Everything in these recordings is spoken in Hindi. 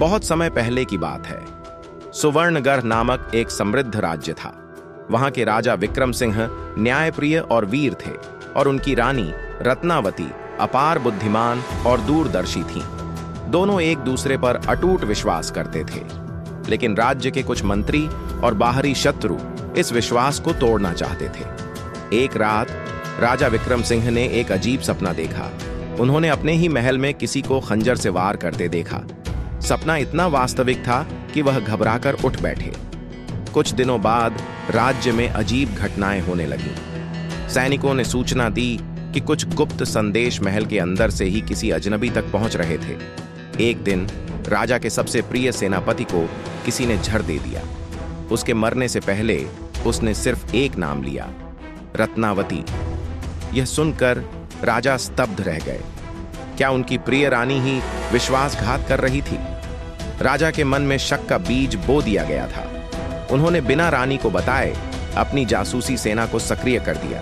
बहुत समय पहले की बात है। सुवर्णगढ़ नामक एक समृद्ध राज्य था। वहां के राजा विक्रम सिंह न्यायप्रिय और वीर थे और उनकी रानी रत्नावती अपार बुद्धिमान और दूरदर्शी थीं। दोनों एक दूसरे पर अटूट विश्वास करते थे, लेकिन राज्य के कुछ मंत्री और बाहरी शत्रु इस विश्वास को तोड़ना चाहते थे। एक रात राजा विक्रम सिंह ने एक अजीब सपना देखा। उन्होंने अपने ही महल में किसी को खंजर से वार करते देखा। सपना इतना वास्तविक था कि वह घबराकर उठ बैठे। कुछ दिनों बाद राज्य में अजीब घटनाएं होने लगीं। सैनिकों ने सूचना दी कि कुछ गुप्त संदेश महल के अंदर से ही किसी अजनबी तक पहुंच रहे थे। एक दिन राजा के सबसे प्रिय सेनापति को किसी ने झर दे दिया। उसके मरने से पहले उसने सिर्फ एक नाम लिया, रत्नावती। यह सुनकर राजा स्तब्ध रह गए। क्या उनकी प्रिय रानी ही विश्वासघात कर रही थी? राजा के मन में शक का बीज बो दिया गया था। उन्होंने बिना रानी को बताए अपनी जासूसी सेना को सक्रिय कर दिया।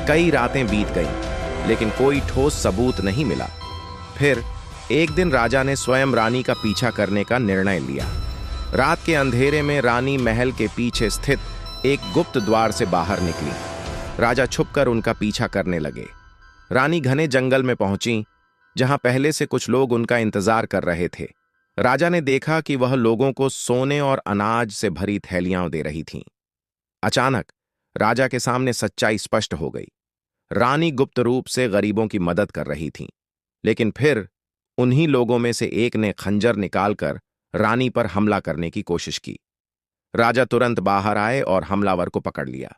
कई रातें बीत गईं, लेकिन कोई ठोस सबूत नहीं मिला। फिर एक दिन राजा ने स्वयं रानी का पीछा करने का निर्णय लिया। रात के अंधेरे में रानी महल के पीछे स्थित एक गुप्त द्वार से बाहर निकली। राजा छुपकर उनका पीछा करने लगे। रानी घने जंगल में पहुंची, जहां पहले से कुछ लोग उनका इंतजार कर रहे थे। राजा ने देखा कि वह लोगों को सोने और अनाज से भरी थैलियां दे रही थीं। अचानक राजा के सामने सच्चाई स्पष्ट हो गई। रानी गुप्त रूप से गरीबों की मदद कर रही थीं, लेकिन फिर उन्हीं लोगों में से एक ने खंजर निकालकर रानी पर हमला करने की कोशिश की। राजा तुरंत बाहर आए और हमलावर को पकड़ लिया।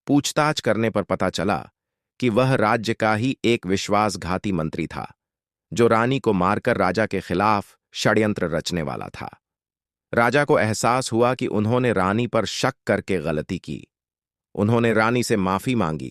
पूछताछ करने पर पता चला कि वह राज्य का ही एक विश्वासघाती मंत्री था, जो रानी को मारकर राजा के खिलाफ षड्यंत्र रचने वाला था। राजा को एहसास हुआ कि उन्होंने रानी पर शक करके गलती की। उन्होंने रानी से माफी मांगी